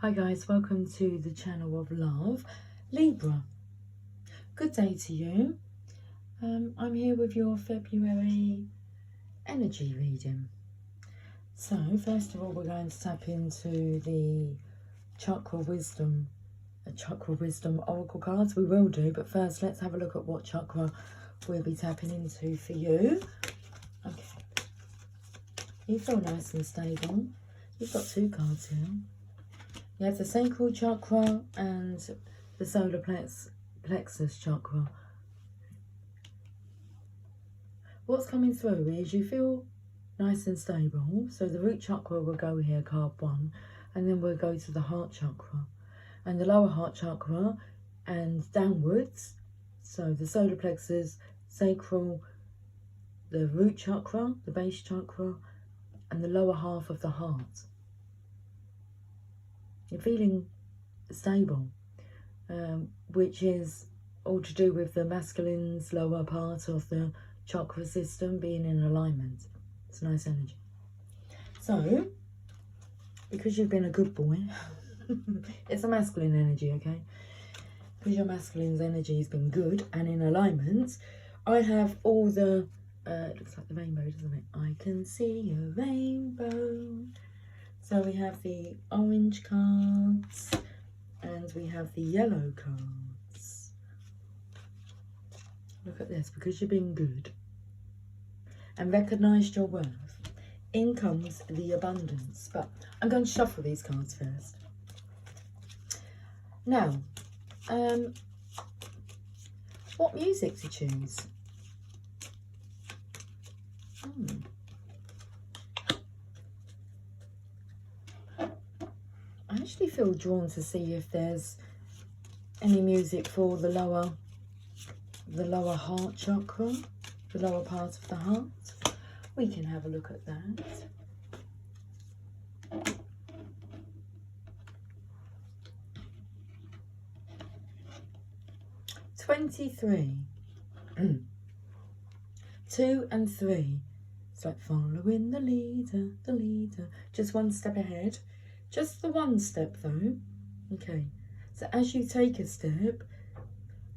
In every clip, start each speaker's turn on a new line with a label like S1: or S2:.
S1: Hi guys, welcome to the channel of love. Libra, good day to you. I'm here with your February energy reading. So first of all, we're going to tap into the chakra wisdom oracle cards. We will do, but first let's have a look at what chakra we'll be tapping into for you. Okay, you feel nice and stable. You've got two cards here. You have the sacral chakra and the solar plexus chakra. What's coming through is you feel nice and stable. So the root chakra will go here, card 1, and then we'll go to the heart chakra. And the lower heart chakra and downwards, so the solar plexus, sacral, the root chakra, the base chakra, and the lower half of the heart. You're feeling stable, which is all to do with the masculine's lower part of the chakra system being in alignment. It's nice energy. So, because you've been a good boy, it's a masculine energy, okay? Because your masculine's energy has been good and in alignment, I have all the, it looks like the rainbow, doesn't it? I can see a rainbow. So we have the orange cards and we have the yellow cards. Look at this, because you've been good and recognised your worth, in comes the abundance. But I'm going to shuffle these cards first. Now, what music to choose? I actually feel drawn to see if there's any music for the lower heart chakra, the lower part of the heart. We can have a look at that. "23. 2 and 3. It's like following the leader, the leader. Just one step ahead. Just the one step though. Okay. So as you take a step,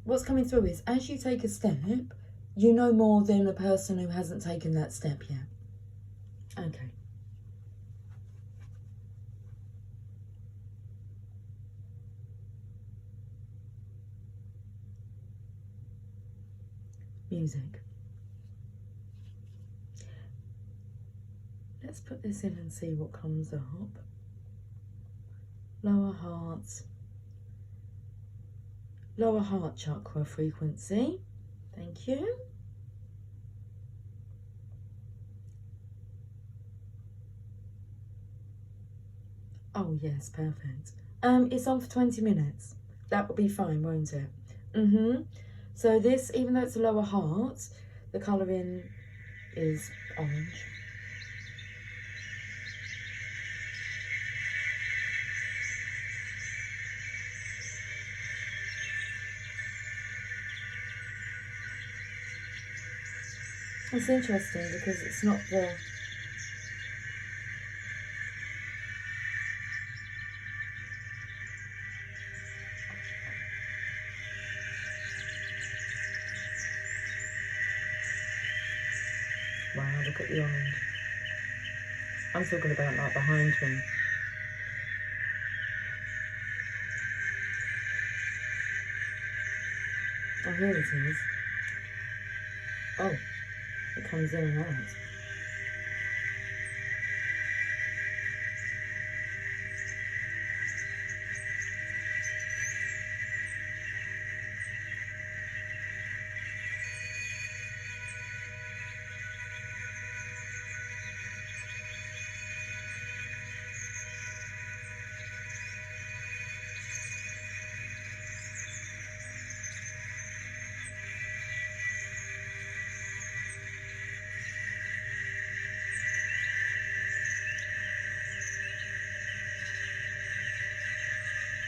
S1: what's coming through is as you take a step, you know more than a person who hasn't taken that step yet. Okay. Music. Let's put this in and see what comes up. Lower heart chakra frequency. Thank you. Oh yes, perfect. It's on for 20 minutes. That will be fine, won't it? So this, even though it's a lower heart, the colouring is orange. It's interesting because it's not the... Wow, look at the orange. I'm talking about like behind me. Oh, here it is. Oh, it comes in and out.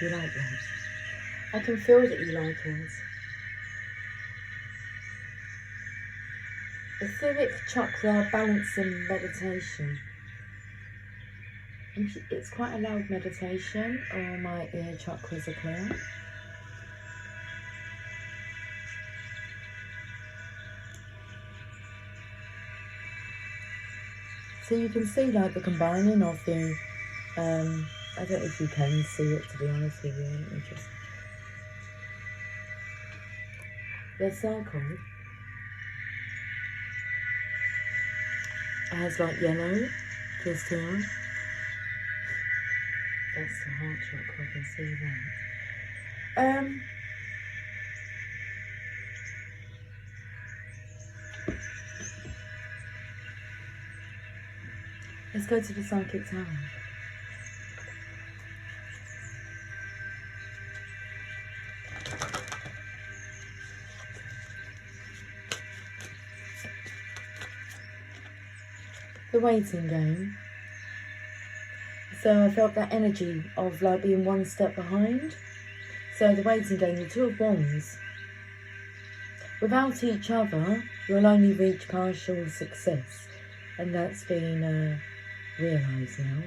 S1: You like that? I can feel that you like it. Etheric chakra balancing meditation. It's quite a loud meditation. All my ear chakras are clear. So you can see like the combining of the, I don't know if you can see it, to be honest with you. Let me just, the circle has like yellow just here. That's the heart chakra, I can see that. Let's go to the psychic tower. The waiting game. So I felt that energy of like being one step behind. So the waiting game, the Two of Wands. Without each other, you'll only reach partial success. And that's been realised now.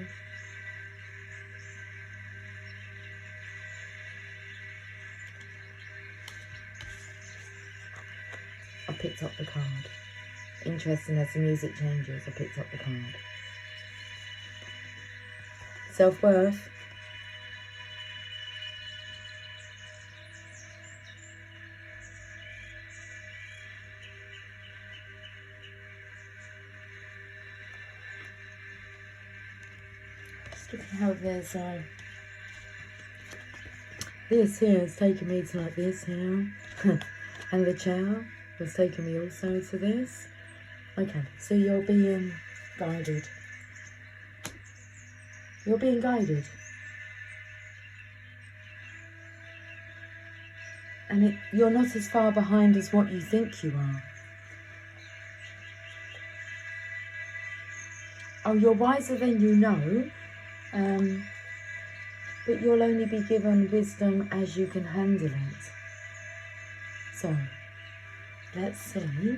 S1: I picked up the card. Interesting, as the music changes, I picked up the card. Self-worth. Just looking how there's this here has taken me to like this here. And the chair has taken me also to this. Okay, so you're being guided. You're being guided. And you're not as far behind as what you think you are. Oh, you're wiser than you know. But you'll only be given wisdom as you can handle it. So, let's see.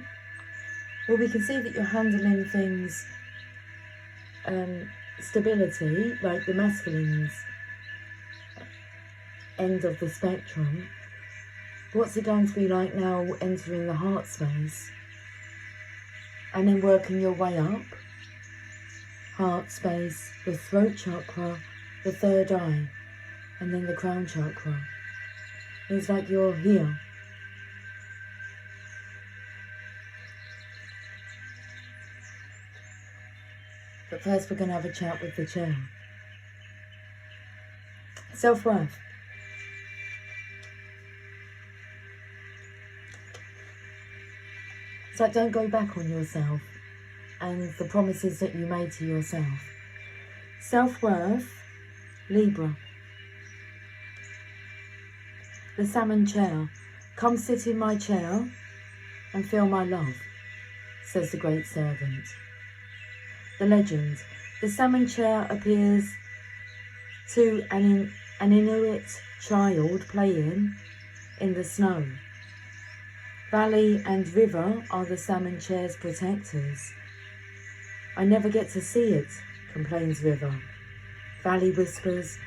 S1: Well, we can see that you're handling things, stability, like the masculine's end of the spectrum. What's it going to be like now entering the heart space? And then working your way up. Heart space, the throat chakra, the third eye, and then the crown chakra. It's like you're here. But first we're going to have a chat with the chair. Self-worth. It's like, don't go back on yourself and the promises that you made to yourself. Self-worth, Libra. The salmon chair. Come sit in my chair and feel my love, says the great servant. The legend. The salmon chair appears to an Inuit child playing in the snow. Valley and river are the salmon chair's protectors. I never get to see it, complains river. Valley whispers,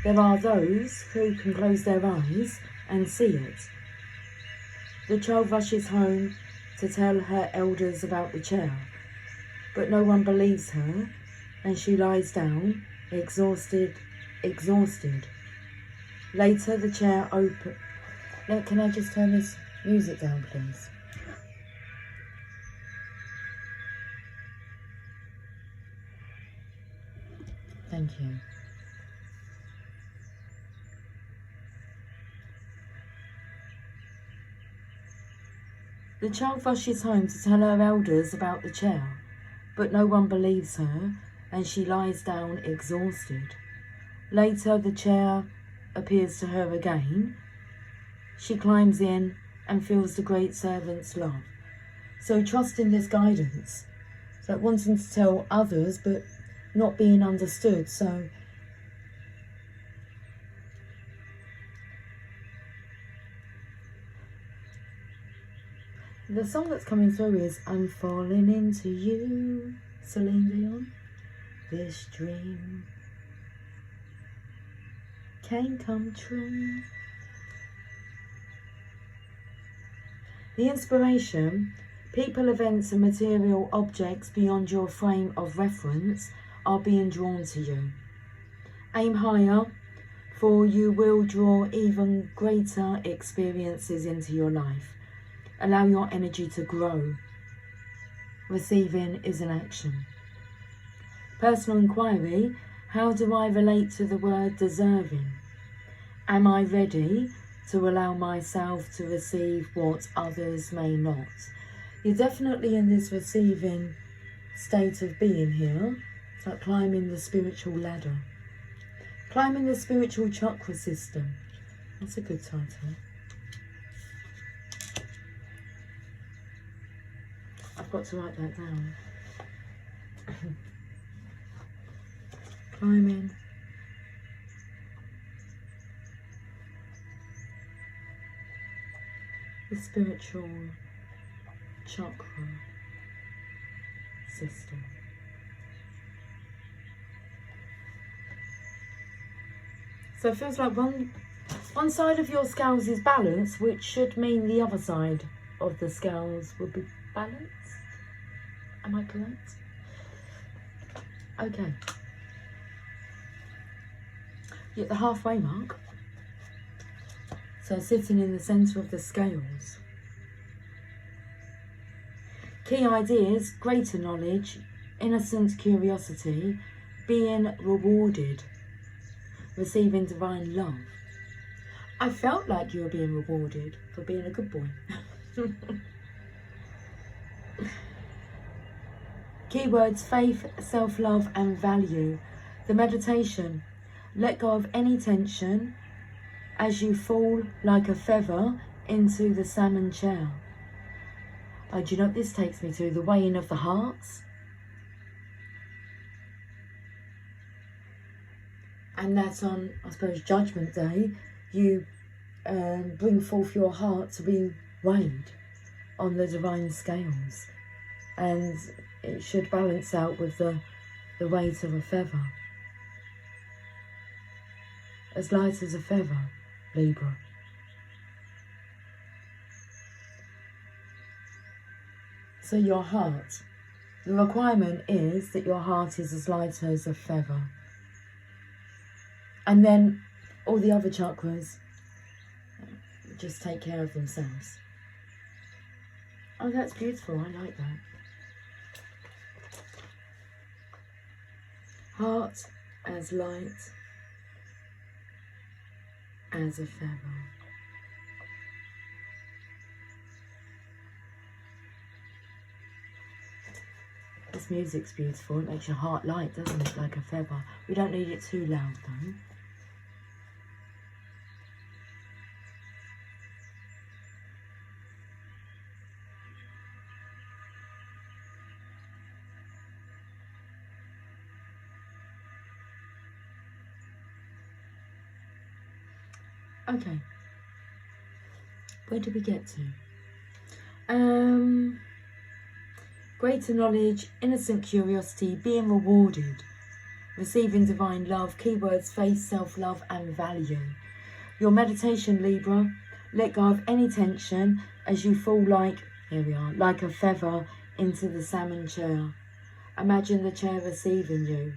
S1: there are those who can close their eyes and see it. The child rushes home to tell her elders about the chair. But no one believes her, and she lies down, exhausted. Later, the chair opens. Look, can I just turn this music down, please? Thank you. The child rushes home to tell her elders about the chair. But no one believes her, and she lies down exhausted. Later, the chair appears to her again. She climbs in and feels the great servant's love. So trusting this guidance, so wanting to tell others, but not being understood. So the song that's coming through is I'm Falling Into You, Celine Dion. this dream can come true. The inspiration, people, events and material objects beyond your frame of reference are being drawn to you. Aim higher, for you will draw even greater experiences into your life. Allow your energy to grow. Receiving is an action. Personal inquiry, how do I relate to the word deserving? Am I ready to allow myself to receive what others may not? You're definitely in this receiving state of being here. It's like climbing the spiritual ladder. Climbing the spiritual chakra system. That's a good title. I've got to write that down. Climbing the spiritual chakra system. So it feels like one side of your scales is balanced, which should mean the other side of the scales will be balanced. Am I correct? Okay. You're at the halfway mark. So sitting in the centre of the scales. Key ideas, greater knowledge, innocent curiosity, being rewarded, receiving divine love. I felt like you were being rewarded for being a good boy. Keywords, faith, self-love and value. The meditation, let go of any tension as you fall like a feather into the salmon chair. Oh, do you know what this takes me to? The weighing of the hearts. And that's on, I suppose, Judgment Day. You bring forth your heart to be weighed on the divine scales. And it should balance out with the weight of a feather. As light as a feather, Libra. So your heart, the requirement is that your heart is as light as a feather. And then all the other chakras just take care of themselves. Oh, that's beautiful. I like that. Heart as light as a feather. This music's beautiful. It makes your heart light, doesn't it? Like a feather. We don't need it too loud though. Okay, where did we get to? Greater knowledge, innocent curiosity, being rewarded, receiving divine love, keywords, faith, self-love and value. Your meditation, Libra, let go of any tension as you fall like, here we are, like a feather into the salmon chair. Imagine the chair receiving you.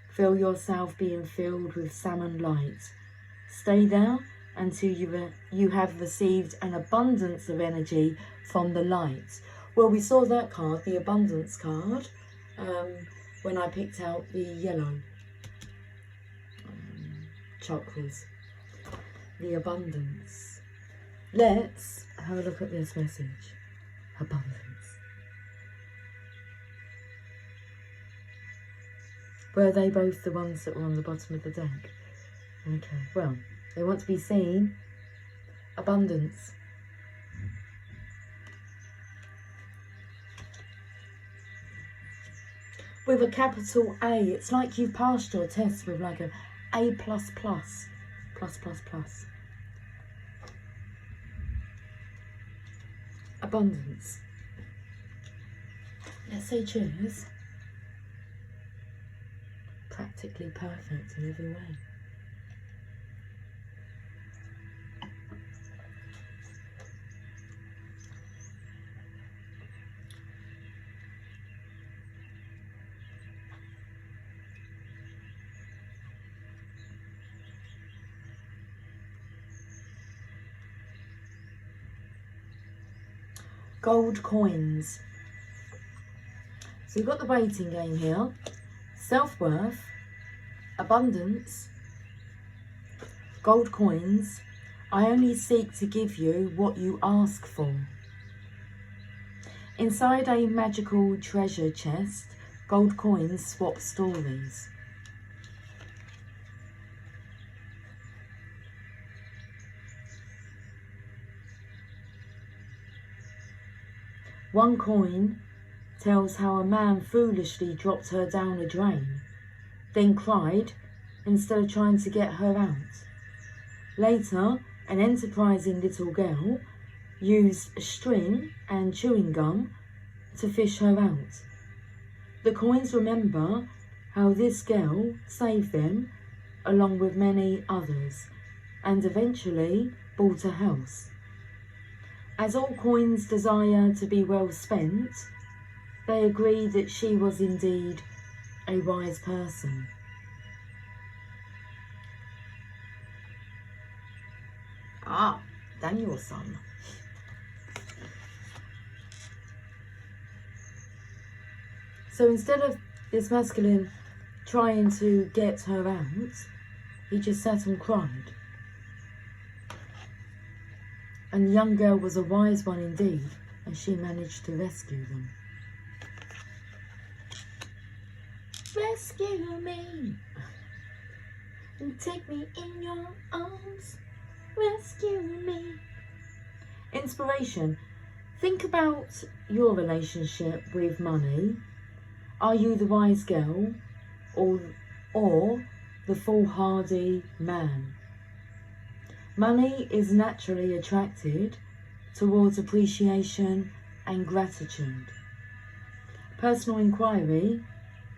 S1: Feel yourself being filled with salmon light. Stay there until you have received an abundance of energy from the light. Well, we saw that card, the abundance card, when I picked out the yellow chakras. The abundance. Let's have a look at this message. Abundance. Were they both the ones that were on the bottom of the deck? Okay, well, they want to be seen. Abundance. With a capital A, it's like you've passed your test with like a A++, plus. Abundance. Let's say cheers. practically perfect in every way. Gold coins. So we've got the waiting game here. Self-worth, abundance, gold coins. I only seek to give you what you ask for. Inside a magical treasure chest, gold coins swap stories. One coin tells how a man foolishly dropped her down a drain, then cried instead of trying to get her out. Later, an enterprising little girl used string and chewing gum to fish her out. The coins remember how this girl saved them along with many others and eventually bought a house. As all coins desire to be well spent, they agree that she was indeed a wise person. Ah, Daniel's son. So instead of this masculine trying to get her out, he just sat and cried. And the young girl was a wise one indeed, and she managed to rescue them. Rescue me and take me in your arms. Rescue me. Inspiration. Think about your relationship with money. Are you the wise girl or the foolhardy man? Money is naturally attracted towards appreciation and gratitude. Personal inquiry.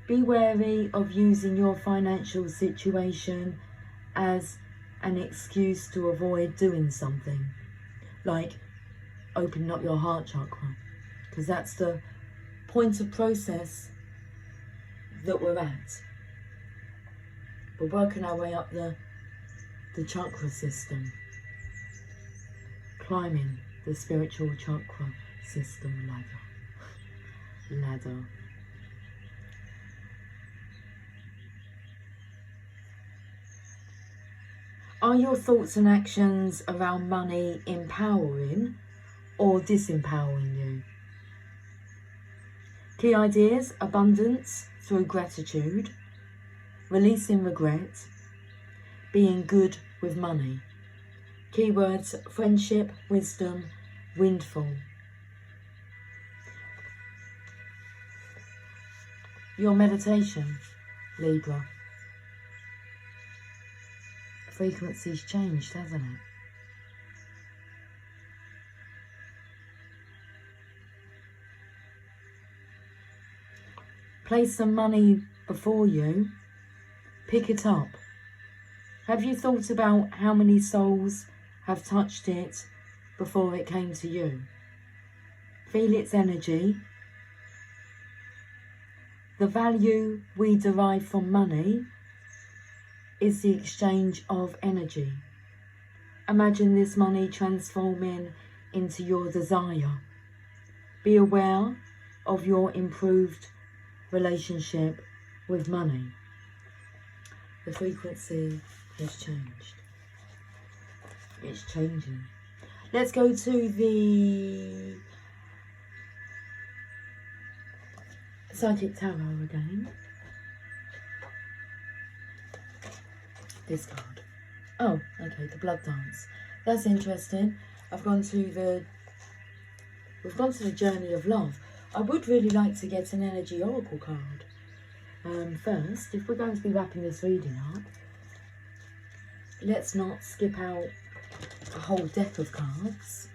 S1: Be wary of using your financial situation as an excuse to avoid doing something, like opening up your heart chakra, because that's the point of process that we're at. We're working our way up the chakra system, climbing the spiritual chakra system ladder. Are your thoughts and actions around money empowering or disempowering you? Key ideas: abundance through gratitude, releasing regret, being good with money. Keywords: friendship, wisdom, windfall. Your meditation, Libra. Frequency's changed, hasn't it? Place some money before you. Pick it up. Have you thought about how many souls have touched it before it came to you? Feel its energy. The value we derive from money is the exchange of energy. Imagine this money transforming into your desire. Be aware of your improved relationship with money. The frequency has changed. It's changing. Let's go to the Psychic Tarot again. This card. Oh, okay, the Blood Dance. That's interesting. We've gone to the Journey of Love. I would really like to get an Energy Oracle card. First, if we're going to be wrapping this reading up, let's not skip out a whole deck of cards.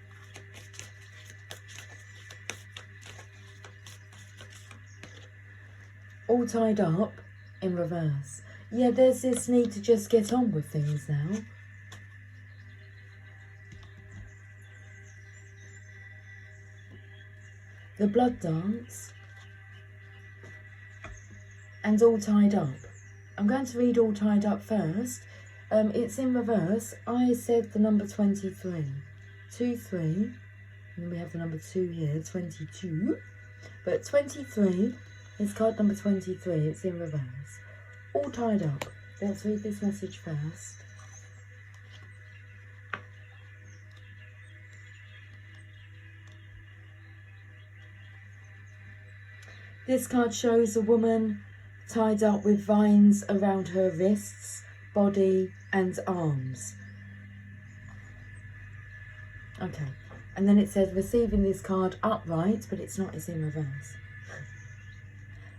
S1: All tied up in reverse. Yeah, there's this need to just get on with things now. The blood dance and all tied up. I'm going to read all tied up first. It's in reverse. I said the number 23. 2, 3. And we have the number 2 here, 22. But 23 is card number 23. It's in reverse. All tied up. Let's read this message first. This card shows a woman tied up with vines around her wrists, body and arms. Okay, and then it says receiving this card upright, but it's not, it's in reverse.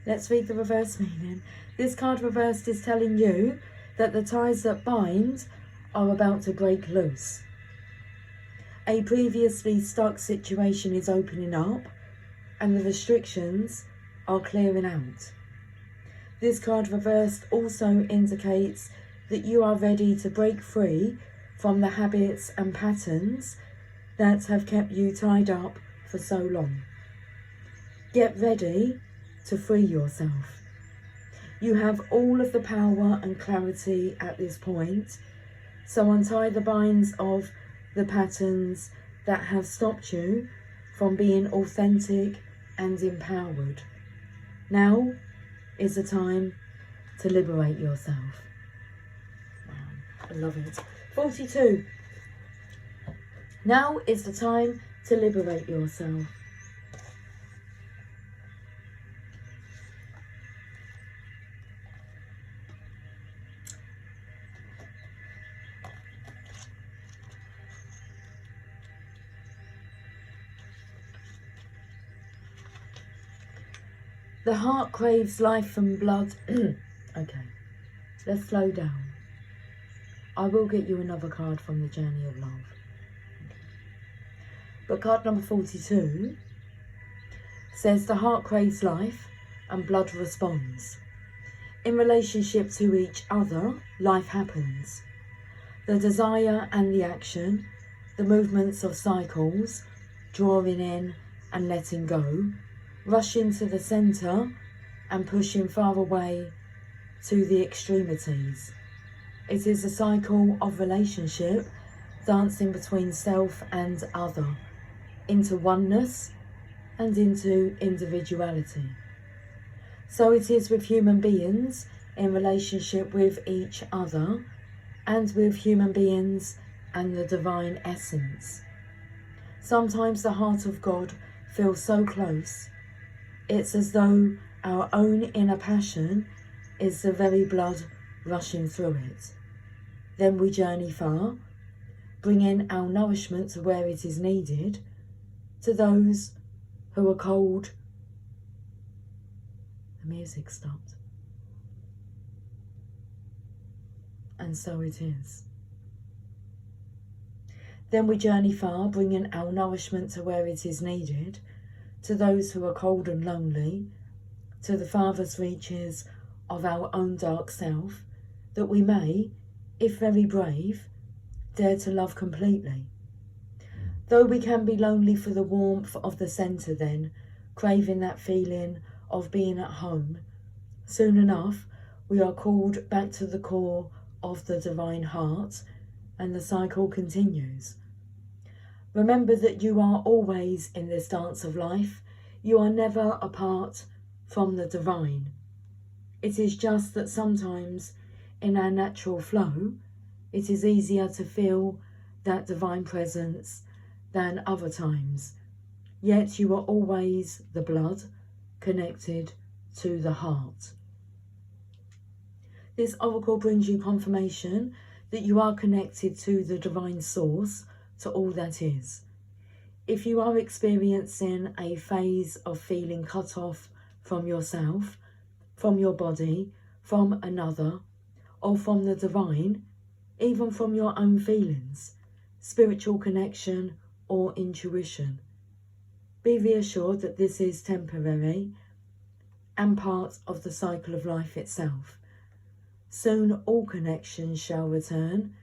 S1: Let's read the reverse meaning. This card reversed is telling you that the ties that bind are about to break loose. A previously stuck situation is opening up and the restrictions are clearing out. This card reversed also indicates that you are ready to break free from the habits and patterns that have kept you tied up for so long. Get ready to free yourself. You have all of the power and clarity at this point, so untie the binds of the patterns that have stopped you from being authentic and empowered. Now is the time to liberate yourself. Wow, I love it. 42. Now is the time to liberate yourself. The heart craves life and blood. Okay, let's slow down. I will get you another card from the Journey of Love. Okay. But card number 42 says the heart craves life and blood responds. In relationship to each other, life happens. The desire and the action, the movements of cycles, drawing in and letting go, rushing to the centre and pushing far away to the extremities. It is a cycle of relationship, dancing between self and other, into oneness and into individuality. So it is with human beings in relationship with each other and with human beings and the divine essence. Sometimes the heart of God feels so close. It's as though our own inner passion is the very blood rushing through it. Then we journey far, bringing our nourishment to where it is needed, to those who are cold. The music stopped. And so it is. Then we journey far, bringing our nourishment to where it is needed, to those who are cold and lonely, to the farthest reaches of our own dark self, that we may, if very brave, dare to love completely. Though we can be lonely for the warmth of the centre then, craving that feeling of being at home, soon enough we are called back to the core of the divine heart, and the cycle continues. Remember that you are always in this dance of life. You are never apart from the divine. It is just that sometimes in our natural flow, it is easier to feel that divine presence than other times. Yet you are always the blood connected to the heart. This oracle brings you confirmation that you are connected to the divine source, to all that is. If you are experiencing a phase of feeling cut off from yourself, from your body, from another, or from the divine, even from your own feelings, spiritual connection or intuition, be reassured that this is temporary and part of the cycle of life itself. Soon all connections shall return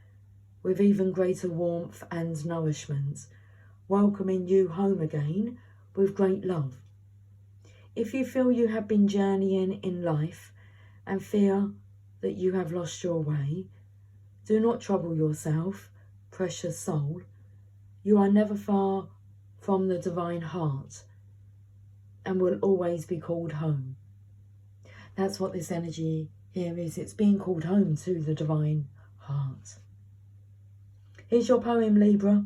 S1: with even greater warmth and nourishment, welcoming you home again with great love. If you feel you have been journeying in life and fear that you have lost your way, do not trouble yourself, precious soul. You are never far from the divine heart and will always be called home. That's what this energy here is. It's being called home to the divine heart. Here's your poem, Libra.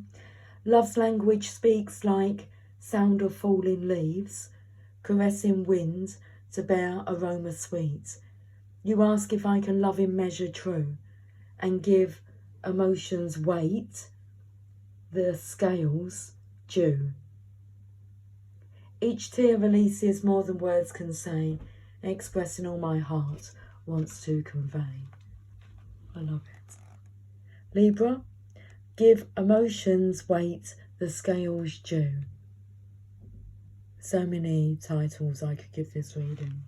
S1: Love's language speaks like sound of falling leaves, caressing wind to bear aroma sweet. You ask if I can love in measure true and give emotions weight, the scales due. Each tear releases more than words can say, expressing all my heart wants to convey. I love it. Libra, give emotions weight, the scales due. So many titles I could give this reading.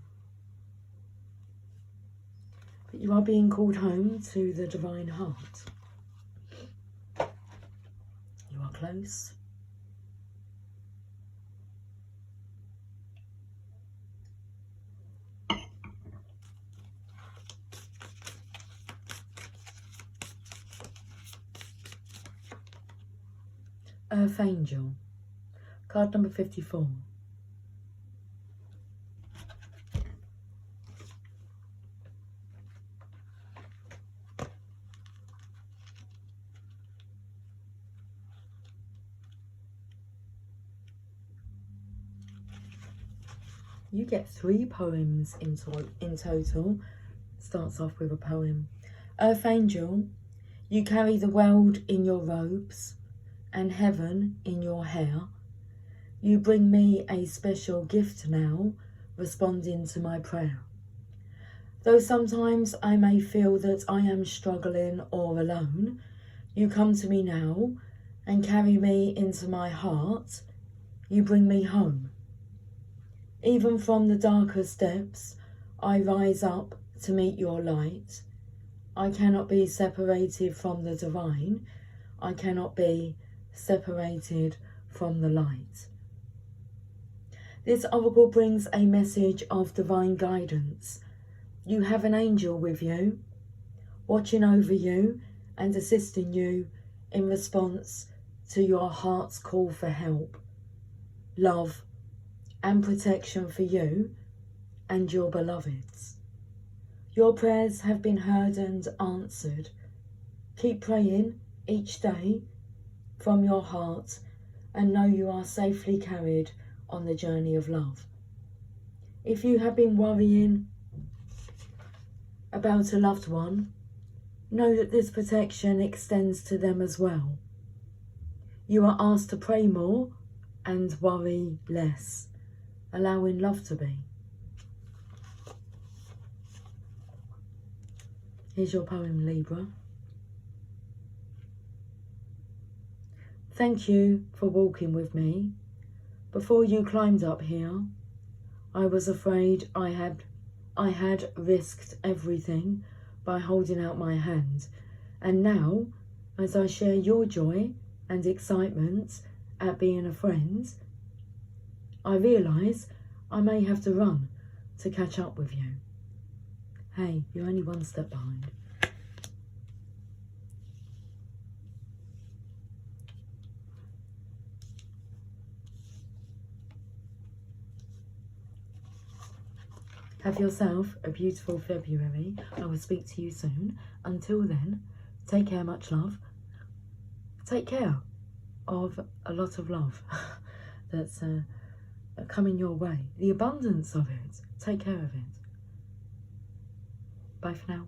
S1: But you are being called home to the divine heart. You are close. Earth Angel, card number 54. You get 3 poems in total. Starts off with a poem. Earth Angel, you carry the world in your robes and heaven in your hair. You bring me a special gift now, responding to my prayer. Though sometimes I may feel that I am struggling or alone, you come to me now and carry me into my heart. You bring me home. Even from the darkest depths, I rise up to meet your light. I cannot be separated from the divine. I cannot be separated from the light. This oracle brings a message of divine guidance. You have an angel with you, watching over you and assisting you in response to your heart's call for help, love, and protection for you and your beloveds. Your prayers have been heard and answered. Keep praying each day from your heart and know you are safely carried on the journey of love. If you have been worrying about a loved one, know that this protection extends to them as well. You are asked to pray more and worry less, allowing love to be. Here's your poem, Libra. Thank you for walking with me. Before you climbed up here, I was afraid I had risked everything by holding out my hand. And now, as I share your joy and excitement at being a friend, I realise I may have to run to catch up with you. Hey, you're only one step behind. Have yourself a beautiful February. I will speak to you soon. Until then, take care, much love. Take care of a lot of love that's coming your way. The abundance of it. Take care of it. Bye for now.